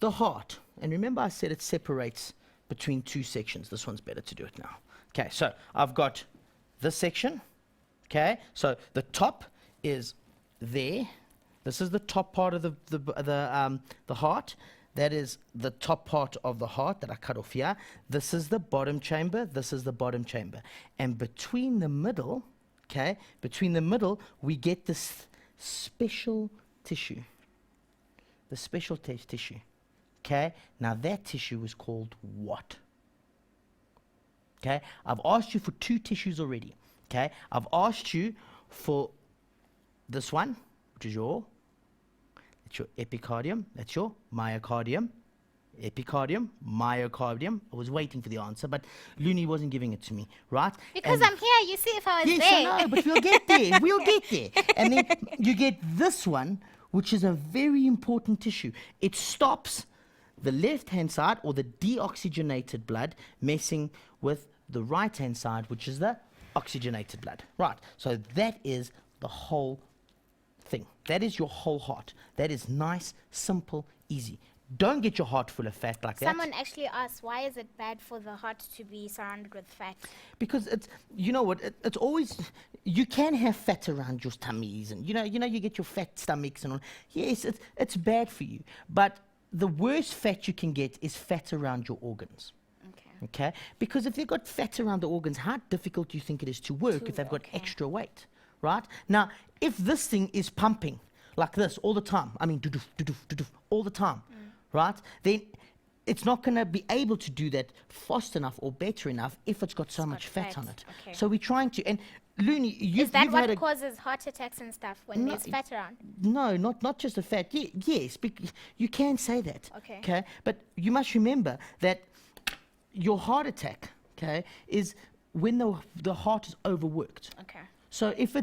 Speaker 2: the heart. And remember I said it separates between two sections. This one's better to do it now. Okay, so I've got this section. Okay, so the top is there. This is the top part of the heart. That is the top part of the heart that I cut off here. This is the bottom chamber. This is the bottom chamber. And between the middle, okay, between the middle, we get this special tissue. The special tissue. Okay, now that tissue is called what? Okay, I've asked you for two tissues already. Okay, I've asked you for this one, which is your epicardium, that's your myocardium. Epicardium, myocardium. I was waiting for the answer, but Looney wasn't giving it to me, right?
Speaker 1: Because
Speaker 2: And
Speaker 1: I'm here, you see if I was
Speaker 2: yes,
Speaker 1: there.
Speaker 2: I know, but we'll get there. We'll get there. And then you get this one, which is a very important tissue. It stops the left-hand side, or the deoxygenated blood, messing with the right-hand side, which is the oxygenated blood. Right, so that is the whole thing. That is your whole heart. That is nice, simple, easy. Don't get your heart full of fat like that.
Speaker 1: Someone actually asked, why is it bad for the heart to be surrounded with fat?
Speaker 2: Because it's, you know what, it's always, you can have fat around your tummies, and you know, you get your fat stomachs and all. Yes, it's bad for you. But the worst fat you can get is fat around your organs. Okay? Because if they've got fat around the organs, how difficult do you think it is to work if they've got extra weight, right? Now, if this thing is pumping like this all the time, I mean, doo-doof, doo-doof, doo-doof, all the time, right? Then it's not going to be able to do that fast enough or better enough if it's got so much fat on it.
Speaker 1: Okay.
Speaker 2: So we're trying to, and Looney,
Speaker 1: Is that
Speaker 2: you've had
Speaker 1: what causes heart attacks and stuff when there's fat around?
Speaker 2: No, not just the fat. Yes, you can say that.
Speaker 1: Okay.
Speaker 2: But you must remember that your heart attack, okay, is when the heart is overworked.
Speaker 1: Okay.
Speaker 2: So if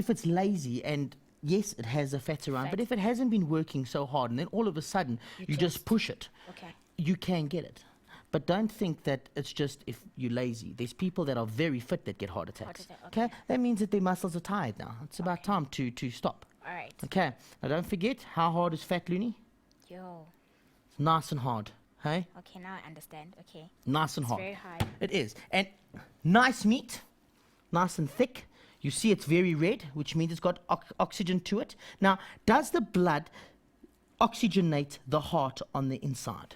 Speaker 2: it's lazy and yes, it has a fat around, but if it hasn't been working so hard and then all of a sudden you just push it, you can get it. But don't think that it's just if you're lazy. There's people that are very fit that get heart attacks. Okay? That means that their muscles are tired now. It's about time to stop.
Speaker 1: All right.
Speaker 2: Okay. Now don't forget, how hard is fat, Looney?
Speaker 1: Yo.
Speaker 2: It's nice and hard. Hey?
Speaker 1: Okay, now I understand. Okay.
Speaker 2: Nice and
Speaker 1: It's
Speaker 2: hard.
Speaker 1: very hard.
Speaker 2: It is. And nice meat, nice and thick. You see it's very red, which means it's got oxygen to it. Now, does the blood oxygenate the heart on the inside?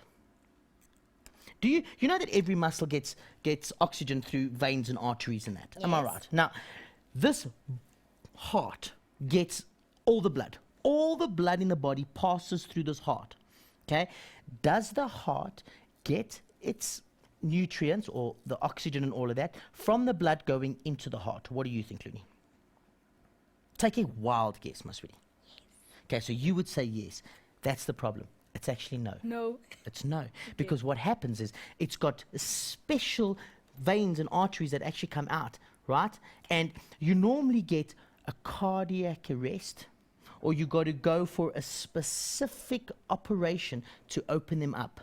Speaker 2: Do you know that every muscle gets oxygen through veins and arteries and that? Am I right? Now, this heart gets all the blood. All the blood in the body passes through this heart. Okay? Does the heart get its nutrients or the oxygen and all of that from the blood going into the heart? What do you think, Looney? Take a wild guess, Maswidi. Yes. Okay, so you would say yes. That's the problem. It's actually no.
Speaker 1: No.
Speaker 2: It's no. Because what happens is it's got special veins and arteries that actually come out, right? And you normally get a cardiac arrest or you got to go for a specific operation to open them up.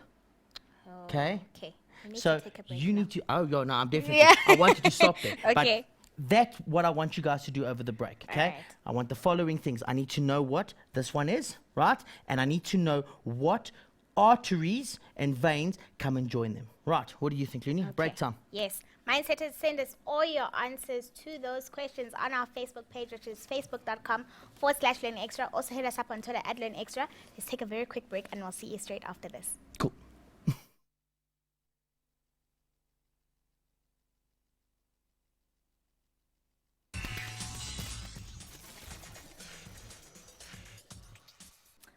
Speaker 2: Okay?
Speaker 1: Okay.
Speaker 2: So you need to, no, I'm definitely, I want you to stop there.
Speaker 1: Okay.
Speaker 2: But that's what I want you guys to do over the break, okay?
Speaker 1: Alright.
Speaker 2: I want the following things. I need to know what this one is, right? And I need to know what arteries and veins come and join them. Right, what do you think, Looney? Break time.
Speaker 1: Yes. Mindset is send us all your answers to those questions on our Facebook page, which is facebook.com/learningextra. Also hit us up on Twitter @learningextra. Let's take a very quick break and we'll see you straight after this.
Speaker 2: Cool.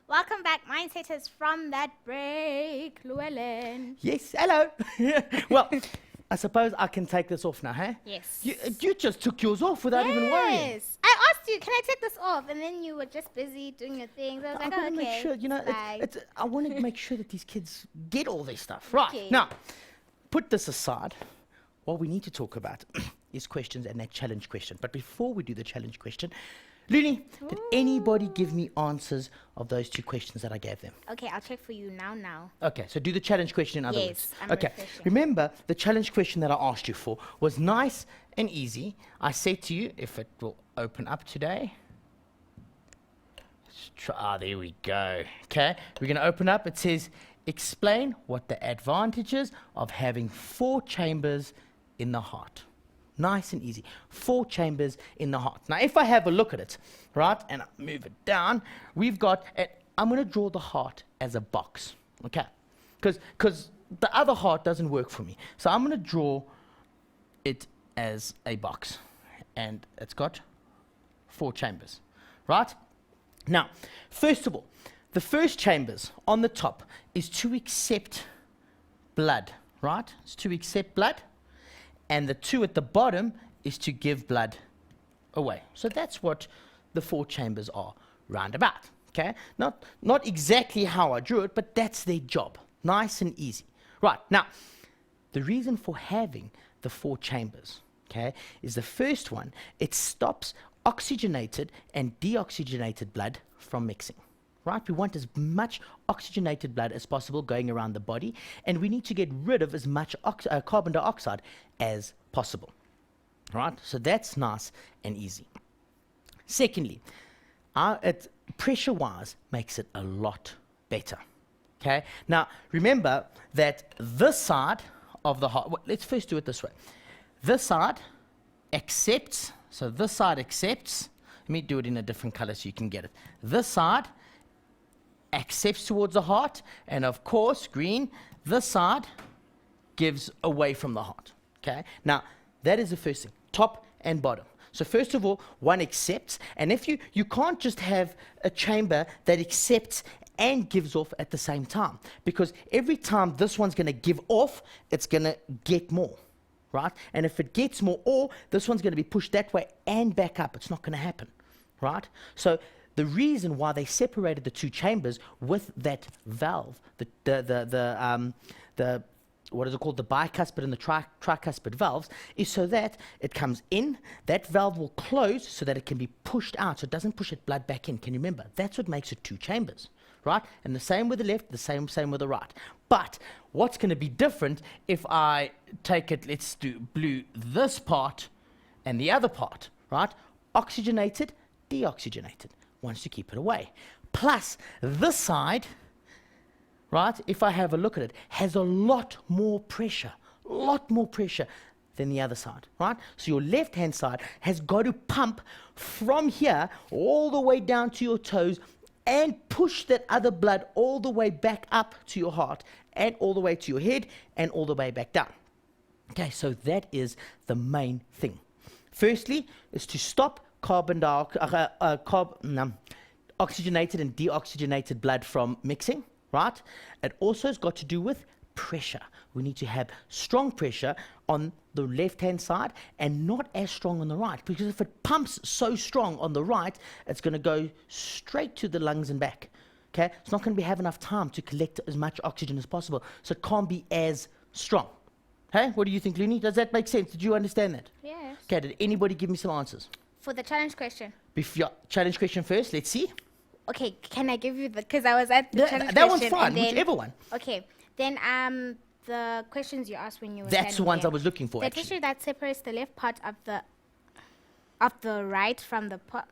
Speaker 1: Welcome back, Mindsetters, from that break. Llewellyn.
Speaker 2: Yes, hello. Well, I suppose I can take this off now, huh?
Speaker 1: Yes.
Speaker 2: You just took yours off without even worrying.
Speaker 1: Yes. I asked you, can I take this off? And then you were just busy doing your things. I was like,
Speaker 2: want to make sure, I want to make sure that these kids get all this stuff. Right.
Speaker 1: Okay.
Speaker 2: Now, put this aside. What we need to talk about is questions and that challenge question. But before we do the challenge question, Looney, did anybody give me answers of those two questions that I gave them?
Speaker 1: Okay, I'll check for you now.
Speaker 2: Okay, so do the challenge question in other words.
Speaker 1: I'm
Speaker 2: okay,
Speaker 1: refreshing.
Speaker 2: remember the challenge question that I asked you for was nice and easy. I said to you, if it will open up today. Let's try, there we go. Okay, we're going to open up. It says, explain what the advantages of having 4 chambers in the heart. Nice and easy. 4 chambers in the heart. Now, if I have a look at it, right, and I move it down, we've got, I'm going to draw the heart as a box, okay? Because the other heart doesn't work for me. So I'm going to draw it as a box. And it's got 4 chambers, right? Now, first of all, the first chambers on the top is to accept blood, right? It's to accept blood. And the 2 at the bottom is to give blood away. So that's what the 4 chambers are roundabout. Okay? Not exactly how I drew it, but that's their job. Nice and easy. Right, now, the reason for having the 4 chambers, okay, is the first one, it stops oxygenated and deoxygenated blood from mixing. Right? We want as much oxygenated blood as possible going around the body, and we need to get rid of as much carbon dioxide as possible. Right? So that's nice and easy. Secondly, it pressure-wise makes it a lot better. Okay? Now, remember that this side of the heart, let's first do it this way. This side accepts, so this side accepts. Let me do it in a different color so you can get it. This side accepts towards the heart, and of course, green, this side gives away from the heart. Okay? Now, that is the first thing, top and bottom. So first of all, one accepts, and if you can't just have a chamber that accepts and gives off at the same time, because every time this one's going to give off, it's going to get more, right? And if it gets more, or this one's going to be pushed that way and back up, it's not going to happen, right? So the reason why they separated the 2 chambers with that valve, the what is it called, the bicuspid and the tricuspid valves, is so that it comes in, that valve will close so that it can be pushed out, so it doesn't push its blood back in. Can you remember? That's what makes it two chambers, right? And the same with the left, the same with the right. But what's going to be different if I take it, let's do blue, this part and the other part, right? Oxygenated, deoxygenated. Wants to keep it away. Plus, this side, right, if I have a look at it, has a lot more pressure than the other side, right? So your left-hand side has got to pump from here all the way down to your toes and push that other blood all the way back up to your heart and all the way to your head and all the way back down. Okay, so that is the main thing. Firstly, is to stop oxygenated and deoxygenated blood from mixing, right? It also has got to do with pressure. We need to have strong pressure on the left-hand side and not as strong on the right, because if it pumps so strong on the right, it's going to go straight to the lungs and back. Okay? It's not going to have enough time to collect as much oxygen as possible, so it can't be as strong. Hey, what do you think, Looney? Does that make sense? Did you understand that?
Speaker 1: Yes.
Speaker 2: Okay, did anybody give me some answers?
Speaker 1: For the challenge question.
Speaker 2: Challenge question first, let's see.
Speaker 1: Okay, can I give you the, because I was at the challenge
Speaker 2: That
Speaker 1: question.
Speaker 2: one's fine,
Speaker 1: and then-
Speaker 2: whichever one.
Speaker 1: Okay, then the questions you asked when you were
Speaker 2: That's the
Speaker 1: standing
Speaker 2: ones
Speaker 1: there.
Speaker 2: I was looking for,
Speaker 1: The
Speaker 2: actually.
Speaker 1: tissue that separates the left part of the right from the part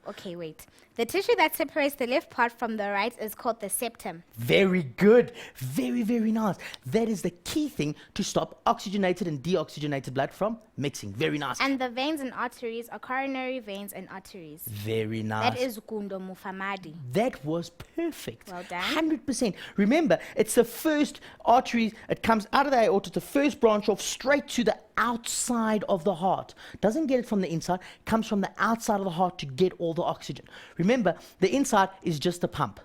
Speaker 1: okay, wait. The tissue that separates the left part from the right is called the septum.
Speaker 2: Very good. Very, very nice. That is the key thing to stop oxygenated and deoxygenated blood from mixing. Very nice.
Speaker 1: And the veins and arteries are coronary veins and arteries.
Speaker 2: Very nice.
Speaker 1: That is Gundo Mufamadi.
Speaker 2: That was perfect.
Speaker 1: Well done.
Speaker 2: 100%. Remember, it's the first arteries. It comes out of the aorta, the first branch off straight to the outside of the heart. Doesn't get it from the inside, comes from the outside of the heart to get all the oxygen. Remember, the inside is just a pump.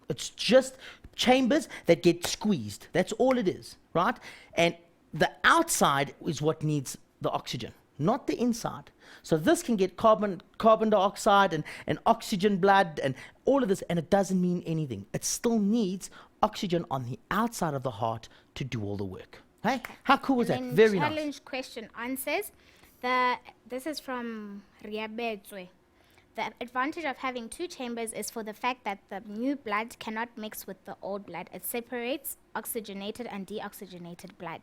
Speaker 2: It's just chambers that get squeezed. That's all it is, right? And the outside is what needs the oxygen, not the inside. So this can get carbon dioxide and oxygen blood and all of this, and it doesn't mean anything. It still needs oxygen on the outside of the heart to do all the work. Hey? How cool was that?
Speaker 1: And then
Speaker 2: Very nice.
Speaker 1: challenge question answers. This is from Riabetswe. The advantage of having two chambers is for the fact that the new blood cannot mix with the old blood. It separates oxygenated and deoxygenated blood.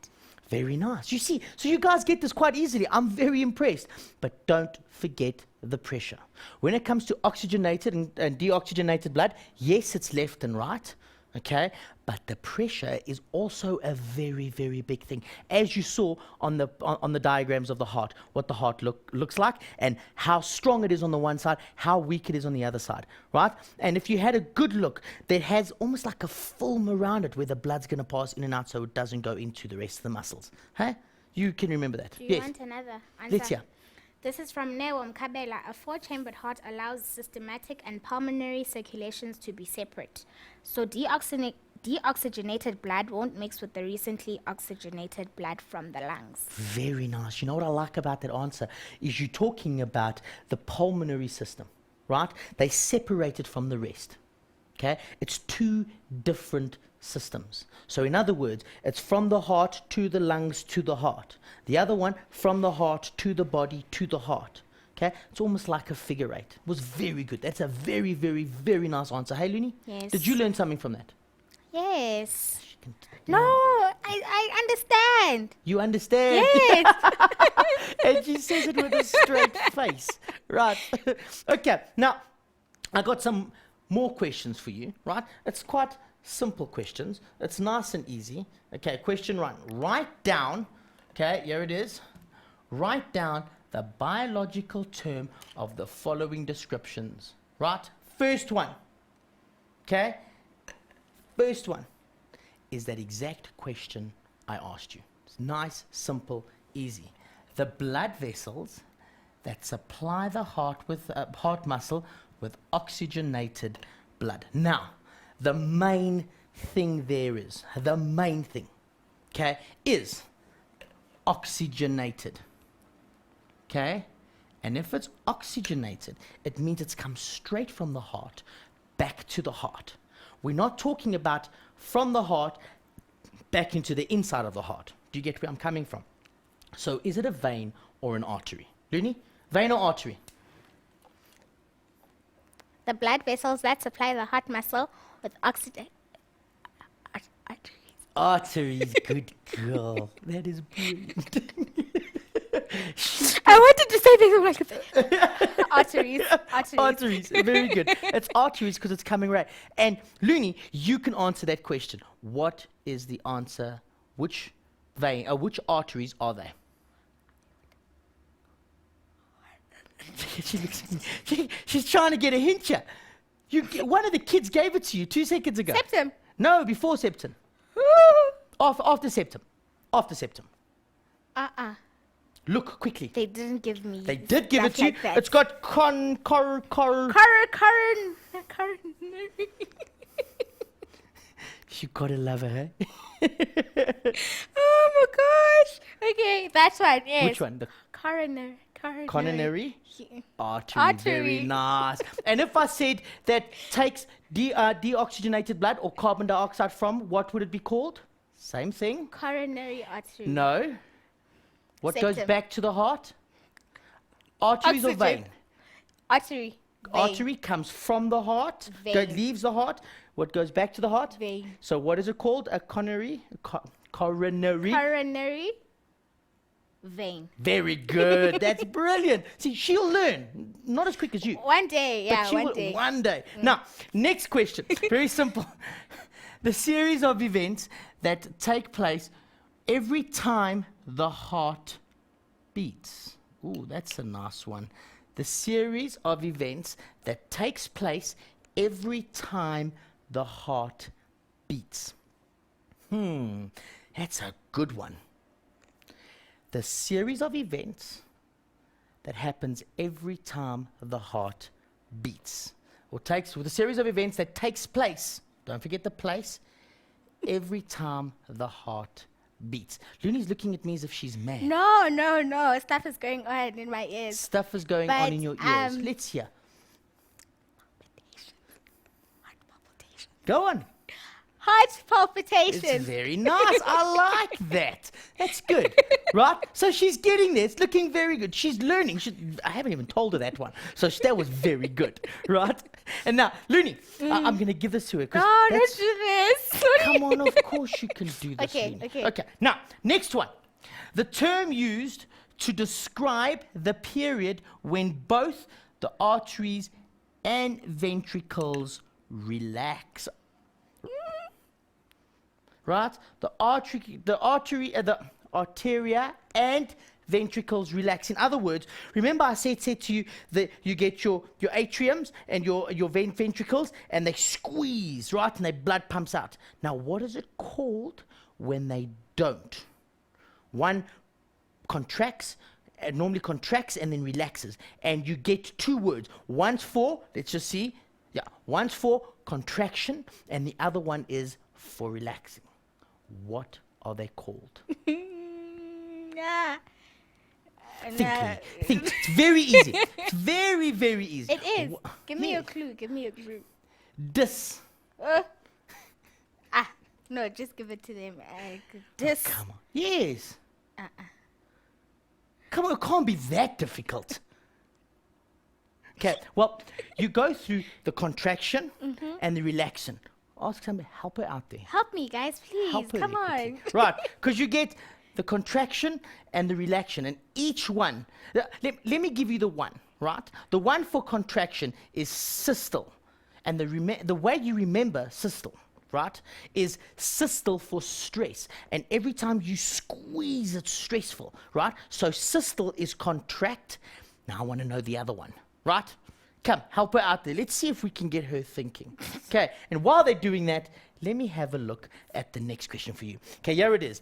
Speaker 2: Very nice. You see, so you guys get this quite easily. I'm very impressed. But don't forget the pressure. When it comes to oxygenated and deoxygenated blood, yes, it's left and right, okay? But the pressure is also a very, very big thing. As you saw on the diagrams of the heart, what the heart looks like and how strong it is on the one side, how weak it is on the other side, right? And if you had a good look, that has almost like a film around it where the blood's going to pass in and out so it doesn't go into the rest of the muscles. Hey? You can remember that.
Speaker 1: Do you want another answer?
Speaker 2: Let's hear.
Speaker 1: This is from Newam Kabela. A four-chambered heart allows systematic and pulmonary circulations to be separate. So deoxygenated blood won't mix with the recently oxygenated blood from the lungs.
Speaker 2: Very nice. You know what I like about that answer is you're talking about the pulmonary system, right? They separate it from the rest. Okay? It's two different systems. So in other words, it's from the heart to the lungs to the heart. The other one from the heart to the body to the heart. Okay? It's almost like a figure eight. It was very good. That's a very, very, very nice answer. Hey, Looney?
Speaker 1: Yes.
Speaker 2: Did you learn something from that?
Speaker 1: Yes.
Speaker 2: She can
Speaker 1: No, I understand.
Speaker 2: You understand?
Speaker 1: Yes.
Speaker 2: And she says it with a straight face. Right. Okay. Now, I got some more questions for you, right? It's quite simple questions. It's nice and easy. Okay, question one. Write down, okay, here it is. Write down the biological term of the following descriptions. Right? First one. Okay? First one is that exact question I asked you. It's nice, simple, easy. The blood vessels that supply the heart with heart muscle with oxygenated blood. Now, the main thing there is, the main thing, okay, is oxygenated. Okay? And if it's oxygenated, it means it's come straight from the heart back to the heart. We're not talking about from the heart back into the inside of the heart. Do you get where I'm coming from? So is it a vein or an artery? Looney, vein or artery?
Speaker 1: The blood vessels that supply the heart muscle with oxygen. Arteries.
Speaker 2: Arteries, good girl. That is brilliant.
Speaker 1: I wanted to say things like that. Arteries. Arteries.
Speaker 2: Arteries, very good. It's arteries because it's coming right. And Looney, you can answer that question. What is the answer? Which vein, which arteries are they? She looks at me. She's trying to get a hint here. One of the kids gave it to you 2 seconds ago.
Speaker 1: Septum.
Speaker 2: No, before septum. After septum. After septum. Look quickly.
Speaker 1: They didn't give me.
Speaker 2: They did give it to you.
Speaker 1: like that.
Speaker 2: It's got coronary. You gotta love her, huh?
Speaker 1: Oh my gosh. Okay, that's one. Yes.
Speaker 2: Which one? The
Speaker 1: Coronary.
Speaker 2: coronary
Speaker 1: Yeah.
Speaker 2: artery. Very
Speaker 1: Artery.
Speaker 2: nice. And if I said that takes deoxygenated blood or carbon dioxide from, what would it be called? Same thing.
Speaker 1: Coronary artery.
Speaker 2: No. What goes
Speaker 1: Septum.
Speaker 2: back to the heart? Arteries or
Speaker 1: Oxygen.
Speaker 2: vein?
Speaker 1: Artery. Vein.
Speaker 2: Artery comes from the heart,
Speaker 1: Vein.
Speaker 2: leaves the heart. What goes back to the heart?
Speaker 1: Vein.
Speaker 2: So what is it called? A coronary? Coronary?
Speaker 1: Coronary vein.
Speaker 2: Very good. That's brilliant. See, she'll learn. Not as quick as you.
Speaker 1: One day,
Speaker 2: But
Speaker 1: yeah,
Speaker 2: she
Speaker 1: one
Speaker 2: will
Speaker 1: day.
Speaker 2: one day. Now, next question. Very simple. The series of events that take place every time the heart beats. Ooh, that's a nice one. The series of events that takes place every time the heart beats. That's a good one. The series of events that happens every time the heart beats. Or the series of events that takes place, don't forget the place, every time the heart beats. Looney's looking at me as if she's mad.
Speaker 1: No. Stuff is going on in my ears.
Speaker 2: Stuff is going on
Speaker 1: But,
Speaker 2: in your ears. Let's hear.
Speaker 1: Heart palpitation.
Speaker 2: Go on.
Speaker 1: Heart
Speaker 2: It's
Speaker 1: palpitation.
Speaker 2: very nice. I like that. That's good. Right? So she's getting there. It's looking very good. She's learning. I haven't even told her that one. So that was very good. Right? And now, Looney, I'm going to give this to her. 'cause
Speaker 1: No,
Speaker 2: that's-
Speaker 1: don't do this.
Speaker 2: Come on, of course you can do this.
Speaker 1: Okay,
Speaker 2: Looney.
Speaker 1: okay.
Speaker 2: Okay. Now, next one. The term used to describe the period when both the arteries and ventricles relax. Right? The arteria and ventricles relax. In other words, remember I said to you that you get your atriums and your ventricles and they squeeze, right? And their blood pumps out. Now, what is it called when they don't? One contracts, normally contracts and then relaxes. And you get 2 words. One's for, let's just see. Yeah, one's for contraction and the other one is for relaxing. What are they called?
Speaker 1: Nah.
Speaker 2: Think, Looney. Think. It's very easy. It's very, very easy.
Speaker 1: It is. Give me
Speaker 2: Yeah.
Speaker 1: a clue. Give me a clue.
Speaker 2: Dis.
Speaker 1: No, just give it to them. This.
Speaker 2: Come on. Yes. Come on, it can't be that difficult. Okay, well, you go through the contraction and the relaxation. Ask somebody, help her out there.
Speaker 1: Help me, guys, please.
Speaker 2: Help her
Speaker 1: Come
Speaker 2: there
Speaker 1: on.
Speaker 2: quickly. Right, because you get the contraction and the relaxation, and each one. Let me give you the one, right? The one for contraction is systole, and the way you remember systole, right, is systole for stress, and every time you squeeze, it's stressful, right? So systole is contract. Now I want to know the other one, right? Come, help her out there. Let's see if we can get her thinking. Okay, and while they're doing that, let me have a look at the next question for you. Okay, here it is.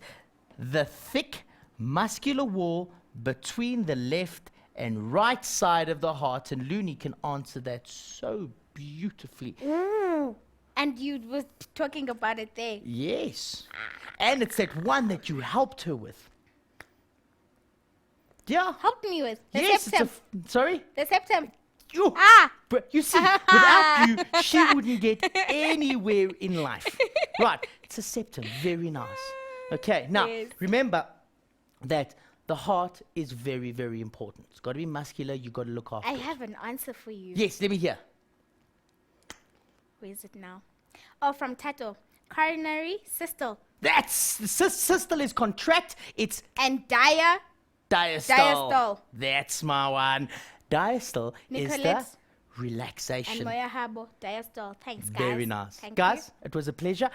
Speaker 2: The thick muscular wall between the left and right side of the heart, and Looney can answer that so beautifully.
Speaker 1: And you was talking about it there.
Speaker 2: Yes. And it's that one that you helped her with. Yeah.
Speaker 1: Help me with the
Speaker 2: Yes,
Speaker 1: septum.
Speaker 2: sorry?
Speaker 1: The septum.
Speaker 2: You,
Speaker 1: Ah!
Speaker 2: you see, without you, she wouldn't get anywhere in life. Right, it's a septum, very nice. Okay, now
Speaker 1: Yes.
Speaker 2: remember that the heart is very, very important. It's got to be muscular. You got to look after
Speaker 1: I
Speaker 2: it.
Speaker 1: have an answer for you.
Speaker 2: Yes, let me hear.
Speaker 1: Where is it now? Oh, from Tato. Coronary systole
Speaker 2: That's the systole is contract. It's
Speaker 1: and
Speaker 2: diastole.
Speaker 1: diastole.
Speaker 2: That's my one. Diastole is the
Speaker 1: Nicolette.
Speaker 2: relaxation.
Speaker 1: And Moya Habo. Diastole. Thanks, guys.
Speaker 2: Very nice.
Speaker 1: Thank
Speaker 2: Guys, it was a pleasure.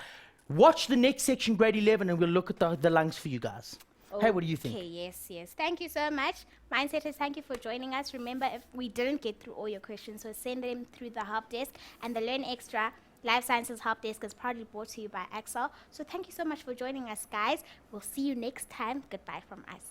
Speaker 2: Watch the next section, grade 11, and we'll look at the lungs for you guys.
Speaker 1: you.
Speaker 2: Hey, what do you think?
Speaker 1: Okay, yes. Thank you so much. Mindsetters, thank you for joining us. Remember, if we didn't get through all your questions, so send them through the help desk. And the Learn Extra Life Sciences Help Desk is proudly brought to you by Axel. So thank you so much for joining us, guys. We'll see you next time. Goodbye from us.